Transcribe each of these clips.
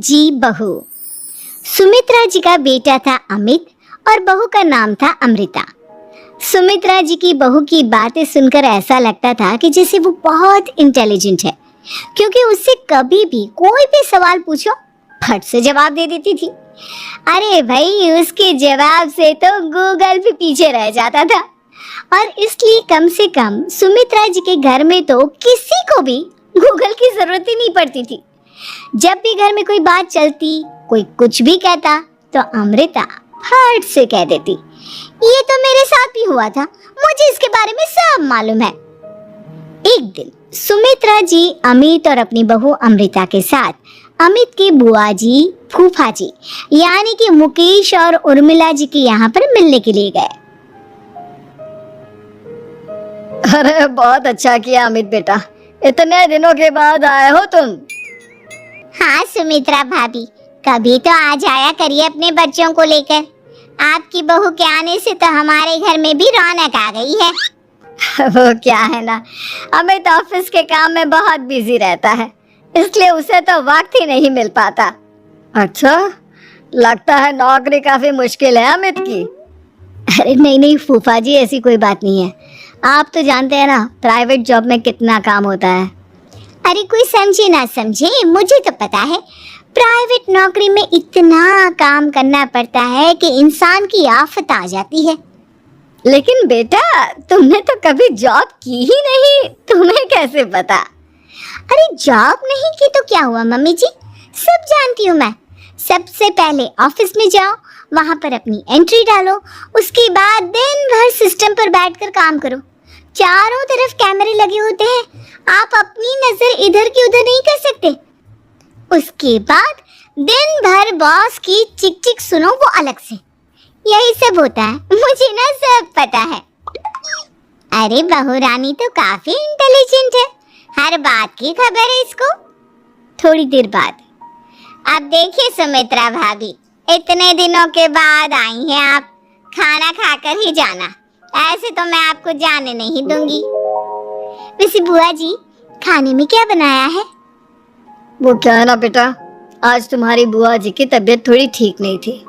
जी बहू। सुमित्रा जी का बेटा था अमित और बहू का नाम था अमृता। सुमित्रा जी की बहू की बातें सुनकर ऐसा लगता था कि जैसे वो बहुत इंटेलिजेंट है, क्योंकि उससे कभी भी कोई भी सवाल पूछो फट से जवाब दे देती थी। अरे भाई, उसके जवाब से तो गूगल भी पीछे रह जाता था। और इसलिए कम से कम सुमित्रा जी के घर में तो किसी को भी गूगल की जरूरत ही नहीं पड़ती थी। जब भी घर में कोई बात चलती, कोई कुछ भी कहता, तो अमृता फट से कह देती, ये तो मेरे साथ भी हुआ था, मुझे इसके बारे में सब मालूम है। एक दिन सुमित्रा जी अमित और अपनी बहू अमृता के साथ अमित के बुआ जी, फूफा जी यानी कि मुकेश और उर्मिला जी के यहाँ पर मिलने के लिए गए। अरे बहुत अच्छा किया अमित बेटा, इतने दिनों के बाद आए हो तुम। हाँ सुमित्रा भाभी, कभी तो आ जाया करिए अपने बच्चों को लेकर। आपकी बहू के आने से तो हमारे घर में भी रौनक आ गई है। वो क्या है ना, अमित ऑफिस के काम में बहुत बिजी रहता है, इसलिए उसे तो वक्त ही नहीं मिल पाता। अच्छा, लगता है नौकरी काफी मुश्किल है अमित की। अरे नहीं फूफा जी, ऐसी कोई बात नहीं है। आप तो जानते हैं ना प्राइवेट जॉब में कितना काम होता है। अरे कोई समझे ना समझे, मुझे तो पता है प्राइवेट नौकरी में इतना काम करना पड़ता है कि इंसान की आफत आ जाती है। लेकिन बेटा, तुमने तो कभी जॉब की ही नहीं, तुम्हें कैसे पता? अरे जॉब नहीं की तो क्या हुआ मम्मी जी, सब जानती हूँ मैं। सबसे पहले ऑफिस में जाओ, वहां पर अपनी एंट्री डालो, उसके बाद दिन भर सिस्टम पर बैठकर काम करो। चारों तरफ कैमरे लगे होते हैं, आप अपनी नजर इधर की उधर नहीं कर सकते। उसके बाद दिन भर बॉस की चिक चिक सुनो, वो अलग से। यही सब होता है, मुझे ना सब पता है। अरे बहू रानी तो काफी इंटेलिजेंट है, हर बात की खबर है इसको। थोड़ी देर बाद, अब देखिए सुमित्रा भाभी, इतने दिनों के बाद आई हैं आप, खाना खाकर ही जाना, ऐसे तो मैं आपको जाने नहीं दूंगी। वैसे बुआ जी, खाने में क्या बनाया है? वो क्या है ना बेटा, आज तुम्हारी बुआ जी की तबीयत थोड़ी ठीक नहीं थी,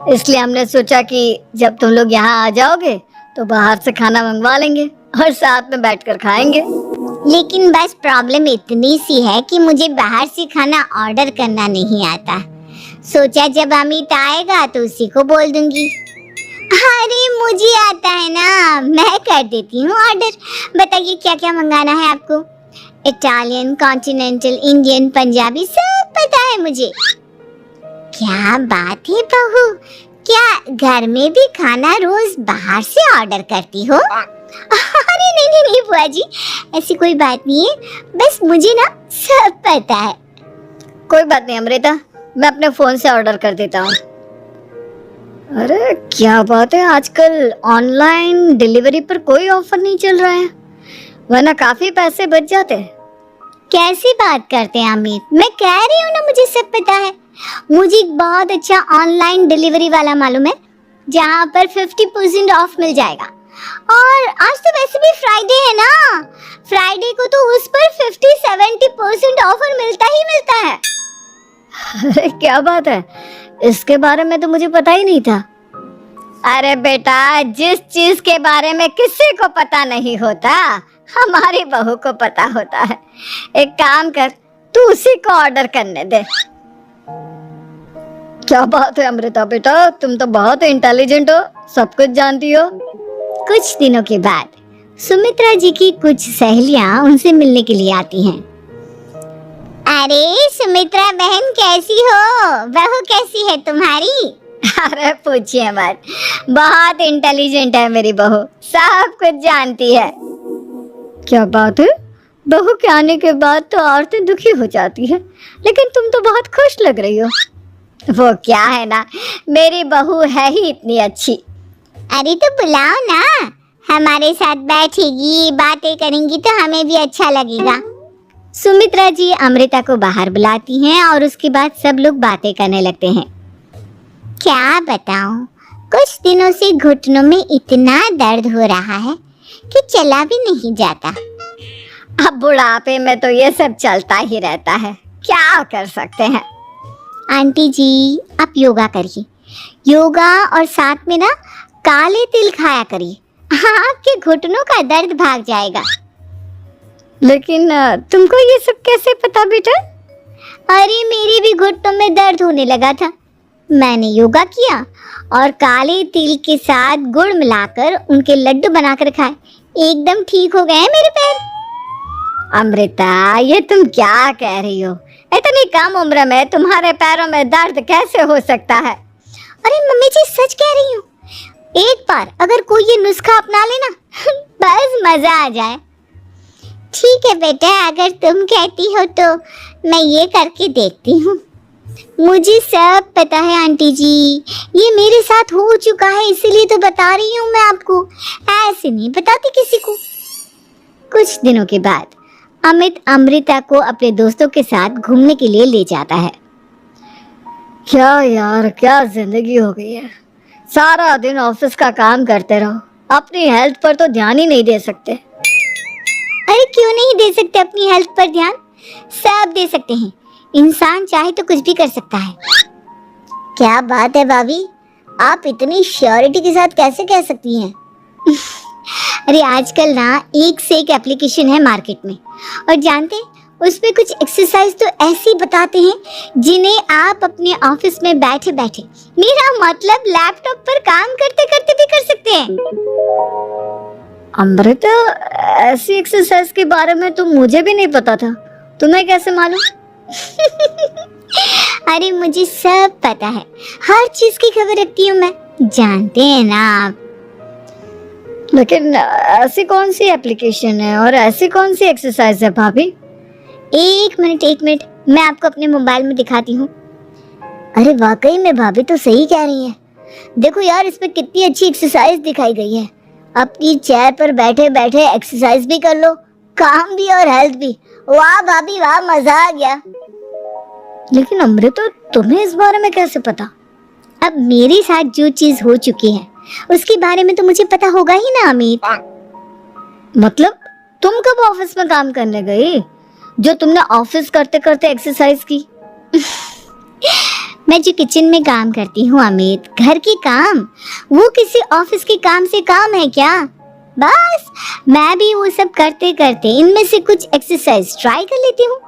इसलिए हमने सोचा कि जब तुम लोग यहाँ आ जाओगे तो बाहर से खाना मंगवा लेंगे और साथ में बैठकर खाएंगे। लेकिन बस प्रॉब्लम इतनी सी है कि मुझे बाहर से खाना ऑर्डर करना नहीं आता। सोचा जब अमित आएगा तो उसी को बोल दूंगी। अरे मुझे आता है ना, मैं कर देती हूँ ऑर्डर। बताइए क्या क्या मंगाना है आपको? इटालियन, कॉन्टिनेंटल, इंडियन, पंजाबी, सब पता है मुझे। क्या बात है बहू, क्या घर में भी खाना रोज बाहर से ऑर्डर करती हो? अरे नहीं बुआ जी, ऐसी कोई बात नहीं है, बस मुझे ना सब पता है। कोई बात नहीं अमृता, मैं अपने फोन से ऑर्डर कर देता हूँ। अरे क्या बात है, आजकल ऑनलाइन डिलीवरी पर कोई ऑफर नहीं चल रहा है, वरना काफी पैसे बच जाते हैं। कैसी बात करते हैं अमित, मैं कह रही हूँ ना मुझे सब पता है। मुझे एक बहुत अच्छा ऑनलाइन डिलीवरी वाला मालूम है, जहाँ पर 50% ऑफ मिल जाएगा। और आज तो वैसे भी फ्राइडे है ना, फ्राइडे को तो उस पर 50-70% ऑफर मिलता ही मिलता है। अरे क्या बात है, इसके बारे में तो मुझे पता ही नहीं था। अरे बेटा, जिस चीज के बारे में किसी को पता नहीं होता, हमारी बहू को पता होता है। एक काम कर, तू उसी को ऑर्डर करने दे। क्या बात है अमृता बेटा, तुम तो बहुत इंटेलिजेंट हो, सब कुछ जानती हो। कुछ दिनों के बाद सुमित्रा जी की कुछ सहेलियां उनसे मिलने के लिए आती हैं। अरे सुमित्रा बहन कैसी हो, बहू कैसी है तुम्हारी? अरे पूछिए मत, बहुत इंटेलिजेंट है मेरी बहू, सब कुछ जानती है। क्या बात है, बहू के आने के बाद तो औरतें दुखी हो जाती है, लेकिन तुम तो बहुत खुश लग रही हो। वो क्या है ना, मेरी बहू है ही इतनी अच्छी। अरे तो बुलाओ ना, हमारे साथ बैठेगी, बातें करेंगी तो हमें भी अच्छा लगेगा। सुमित्रा जी अमृता को बाहर बुलाती हैं और उसके बाद सब लोग बातें करने लगते हैं। क्या बताऊं, कुछ दिनों से घुटनों में इतना दर्द हो रहा है कि चला भी नहीं जाता। अब बुढ़ापे में तो ये सब चलता ही रहता है, क्या कर सकते हैं। आंटी जी, आप योगा करिए, योगा और साथ में ना काले तिल खाया करिए, आपके घुटनों का दर्द भाग जाएगा। लेकिन तुमको ये सब कैसे पता बेटा? अरे मेरे भी घुटनों में दर्द होने लगा था, मैंने योगा किया और काले तिल के साथ गुड़ मिलाकर उनके लड्डू बनाकर खाए, एकदम ठीक हो गए हैं मेरे पैर। अमृता, ये तुम क्या कह रही हो? इतनी कम उम्र में तुम्हारे पैरों में दर्द कैसे हो सकता है? अरे मम्मी जी, सच कह रही हूँ, एक बार अगर कोई ये नुस्खा अपना लेना बस मजा आ जाए। ठीक है बेटा, अगर तुम कहती हो तो मैं ये करके देखती हूँ। मुझे सब पता है आंटी जी, ये मेरे साथ हो चुका है, इसीलिए तो बता रही हूँ मैं आपको, ऐसे नहीं बताती किसी को। कुछ दिनों के बाद अमित अमृता को अपने दोस्तों के साथ घूमने के लिए ले जाता है। क्या यार, क्या जिंदगी हो गई है। सारा दिन ऑफिस का काम करते रहो, अपनी हेल्थ पर तो ध्यान ही नहीं दे सकते। अरे क्यों नहीं दे सकते अपनी हेल्थ पर ध्यान? सब दे सकते हैं, इंसान चाहे तो कुछ भी कर सकता है। क्या बात है भाभी, आप इतनी श्योरिटी के साथ कैसे कह सकती हैं? अरे आजकल ना एक से एक एप्लीकेशन है मार्केट में, और जानते हैं उसमें कुछ एक्सरसाइज तो ऐसी बताते हैं जिन्हें आप अपने ऑफिस में बैठे बैठे, मेरा मतलब लैपटॉप पर काम करते करते भी कर सकते हैं। अमृता, ऐसी एक्सरसाइज के बारे में तो मुझे भी नहीं पता था, तुम्हें कैसे मालूम? अरे मुझे सब पता है, हर चीज की खबर रखती हूँ मैं, जानते हैं ना आप। लेकिन ऐसी कौन सी एप्लीकेशन है और ऐसी कौन सी एक्सरसाइज है भाभी? एक मिनट, मैं आपको अपने मोबाइल में दिखाती हूँ। अरे वाकई में भाभी तो सही कह रही हैं। देखो यार, इसमें कितनी अच्छी एक्सरसाइज दिखाई गई है। अपनी चेयर पर बैठे बैठे एक्सरसाइज भी कर लो, काम भी और हेल्थ भी। वाह भाभी वाह, मजा आ गया। लेकिन अमृता, तुम्हें इस बारे में कैसे पता? अब मेरे साथ जो चीज हो चुकी है उसके बारे में तो मुझे पता होगा ही ना अमित। मतलब तुम कब ऑफिस में काम करने गई जो तुमने ऑफिस करते करते एक्सरसाइज की? मैं जो किचन में काम करती हूँ अमित, घर के काम, वो किसी ऑफिस के काम से काम है क्या? बस मैं भी वो सब करते करते इनमें से कुछ एक्सरसाइज ट्राई कर लेती हूँ,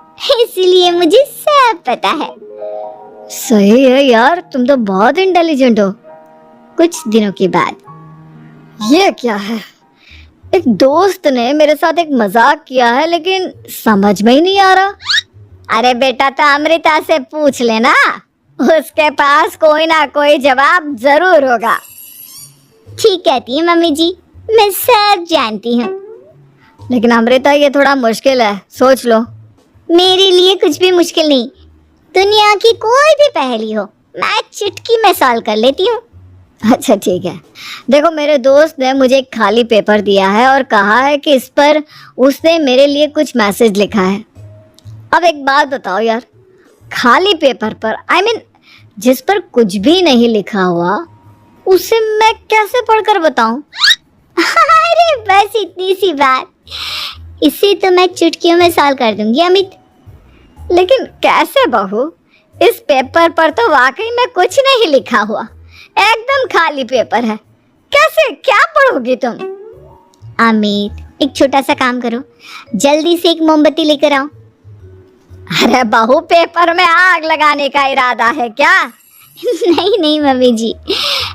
इसीलिए मुझे सब पता है। सही है यार, तुम तो बहुत इंटेलिजेंट हो। कुछ दिनों के बाद, ये क्या है? एक दोस्त ने मेरे साथ एक मजाक किया है, लेकिन समझ में ही नहीं आ रहा। अरे बेटा, तो अमृता से पूछ लेना, उसके पास कोई ना कोई जवाब जरूर होगा। ठीक कहती है मम्मी जी, मैं सब जानती हूँ। लेकिन अमृता, ये थोड़ा मुश्किल है, सोच लो। मेरे लिए कुछ भी मुश्किल नहीं, दुनिया की कोई भी पहेली हो मैं चुटकी में सॉल्व कर लेती हूँ। अच्छा ठीक है, देखो मेरे दोस्त ने मुझे एक खाली पेपर दिया है और कहा है कि इस पर उसने मेरे लिए कुछ मैसेज लिखा है। अब एक बात बताओ यार, खाली पेपर पर, I mean, जिस पर कुछ भी नहीं लिखा हुआ, उसे मैं कैसे पढ़कर बताऊं? अरे बस इतनी सी बात, इसे तो मैं चुटकियों में सॉल्व कर दूंगी अमित। लेकिन कैसे बहू? इस पेपर पर तो वाकई में कुछ नहीं लिखा हुआ, एकदम खाली पेपर है, कैसे, क्या पढ़ोगी तुम? अमित, एक छोटा सा काम करो, जल्दी से एक मोमबत्ती लेकर आओ। अरे बहू, पेपर में आग लगाने का इरादा है क्या? नहीं मम्मी जी,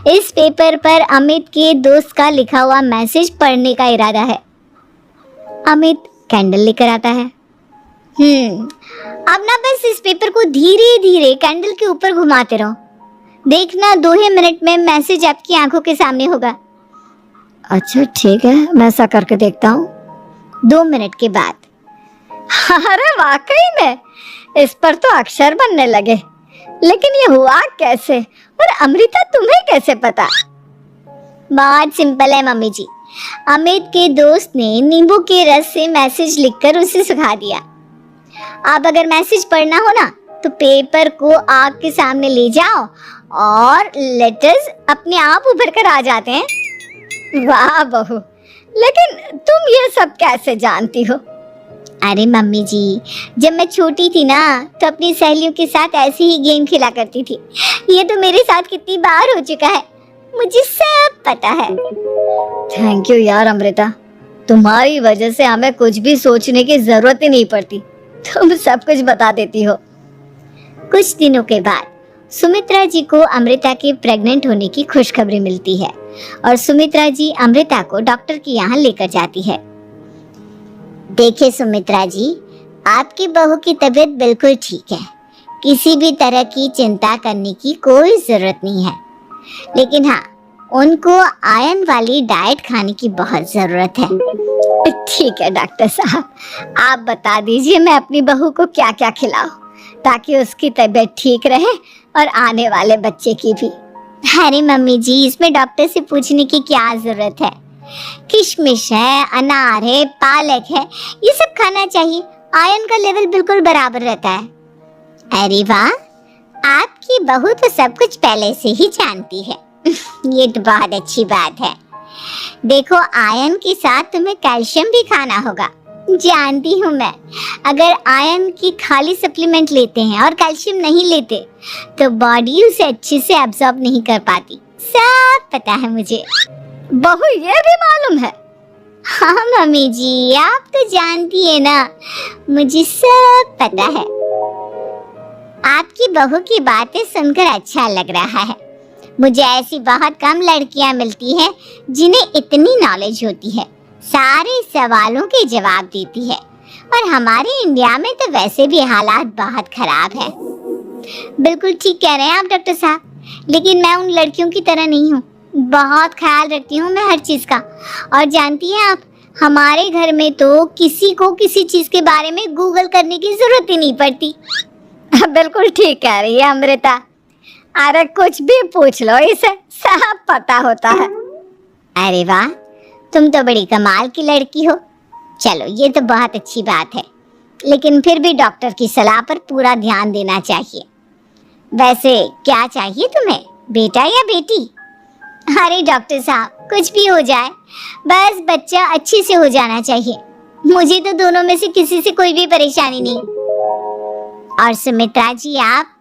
इस पेपर पर अमित के दोस्त का लिखा हुआ मैसेज पढ़ने का इरादा है। अमित कैंडल लेकर आता है। अब ना बस इस पेपर को धीरे धीरे कैंडल के ऊपर घुमाते रहो, देखना 2 ही मिनट में मैसेज आपकी आंखों के सामने होगा। अच्छा ठीक है, मैं ऐसा करके देखता हूँ। 2 मिनट के बाद, अरे वाकई में इस पर तो अक्षर बनने लगे, लेकिन ये हुआ कैसे? और अमृता, तुम्हें कैसे पता? बहुत सिंपल है मम्मी जी, अमित के दोस्त ने नींबू के रस से मैसेज लिखकर उसे सुखा दिया। अब अगर मैसेज पढ़ना हो ना, तो पेपर को आग के सामने ले जाओ और लेटर्स अपने आप उभर कर आ जाते हैं। वाह बहू, लेकिन तुम ये सब कैसे जानती हो? अरे मम्मी जी, जब मैं छोटी थी ना तो अपनी सहेलियों के साथ ऐसे ही गेम खेला करती थी। ये तो मेरे साथ कितनी बार हो चुका है, मुझे सब पता है। थैंक यू यार अमृता, तुम्हारी वजह से हमें कुछ भी सोचने की जरूरत ही नहीं पड़ती, तुम सब कुछ बता देती हो। कुछ दिनों के बाद सुमित्रा जी को अमृता के प्रेग्नेंट होने की खुशखबरी मिलती है और सुमित्रा जी अमृता को डॉक्टर के यहाँ लेकर जाती है। देखिए सुमित्रा जी, आपकी बहू की तबीयत बिल्कुल ठीक है, किसी भी तरह की चिंता करने की कोई जरूरत नहीं है। लेकिन हाँ, उनको आयरन वाली डाइट खाने की बहुत जरूरत है। ठीक है डॉक्टर साहब, आप बता दीजिए मैं अपनी बहू को क्या क्या खिलाऊं ताकि उसकी तबीयत ठीक रहे और आने वाले बच्चे की भी। अरे मम्मी जी, इसमें डॉक्टर से पूछने की क्या जरूरत है। किशमिश है, अनार है, पालक है, ये सब खाना चाहिए, आयरन का लेवल बिल्कुल बराबर रहता है। अरे वाह, आपकी बहू तो सब कुछ पहले से ही जानती है। ये तो बहुत अच्छी बात है। देखो, आयरन के साथ तुम्हें कैल्शियम भी खाना होगा। जानती हूँ मैं, अगर आयरन की खाली सप्लीमेंट लेते हैं और कैल्शियम नहीं लेते तो बॉडी उसे अच्छे से एब्जॉर्ब नहीं कर पाती। सब पता है मुझे। बहू ये भी मालूम है? हाँ मम्मी जी, आप तो जानती है ना, मुझे सब पता है। आपकी बहू की बातें सुनकर अच्छा लग रहा है। मुझे ऐसी बहुत कम लड़कियां मिलती हैं जिन्हें इतनी नॉलेज होती है, सारे सवालों के जवाब देती है। और हमारे इंडिया में तो वैसे भी हालात बहुत खराब है। बिल्कुल ठीक कह रहे हैं आप डॉक्टर साहब, लेकिन मैं उन लड़कियों की तरह नहीं हूँ। बहुत ख्याल रखती हूँ मैं हर चीज का। और जानती हैं आप, हमारे घर में तो किसी को किसी चीज के बारे में गूगल करने की जरूरत ही नहीं पड़ती। बिल्कुल ठीक कह रही है अमृता, अरे कुछ भी पूछ लो, इसे सब पता होता है। अरे वाह, तुम तो बड़ी कमाल की लड़की हो। चलो, ये तो बहुत अच्छी बात है, लेकिन फिर भी डॉक्टर की सलाह पर पूरा ध्यान देना चाहिए। वैसे क्या चाहिए तुम्हें, बेटा या बेटी? अरे डॉक्टर साहब, कुछ भी हो जाए, बस बच्चा अच्छे से हो जाना चाहिए। मुझे तो दोनों में से किसी से कोई भी परेशानी नहीं। और सुमित्रा जी आप?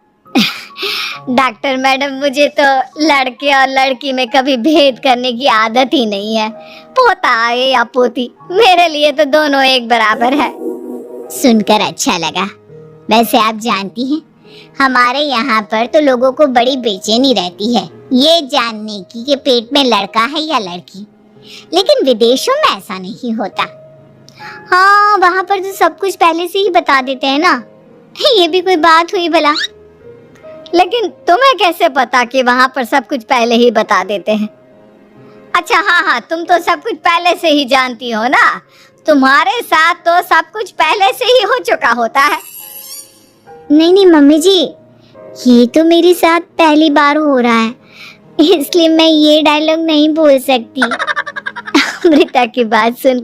डॉक्टर मैडम, मुझे तो लड़के और लड़की में कभी भेद करने की आदत ही नहीं है। पोता आए या पोती, मेरे लिए तो दोनों एक बराबर है। सुनकर अच्छा लगा। वैसे आप जानती हैं, हमारे यहाँ पर तो लोगों को बड़ी बेचैनी रहती है ये जानने की कि पेट में लड़का है या लड़की, लेकिन विदेशों में ऐसा नहीं होता। हाँ, वहाँ पर तो सब कुछ पहले से ही बता देते हैं ना। ये भी कोई बात हुई भला? लेकिन तुम्हें कैसे पता कि वहाँ पर सब कुछ पहले ही बता देते हैं? अच्छा हाँ, तुम तो सब कुछ पहले से ही जानती हो ना, तुम्हारे साथ तो सब कुछ पहले से ही हो चुका होता है। नहीं मम्मी जी, ये तो मेरे साथ पहली बार हो रहा है, इसलिए मैं ये डायलॉग नहीं बोल सकती। अमृता की बात सुन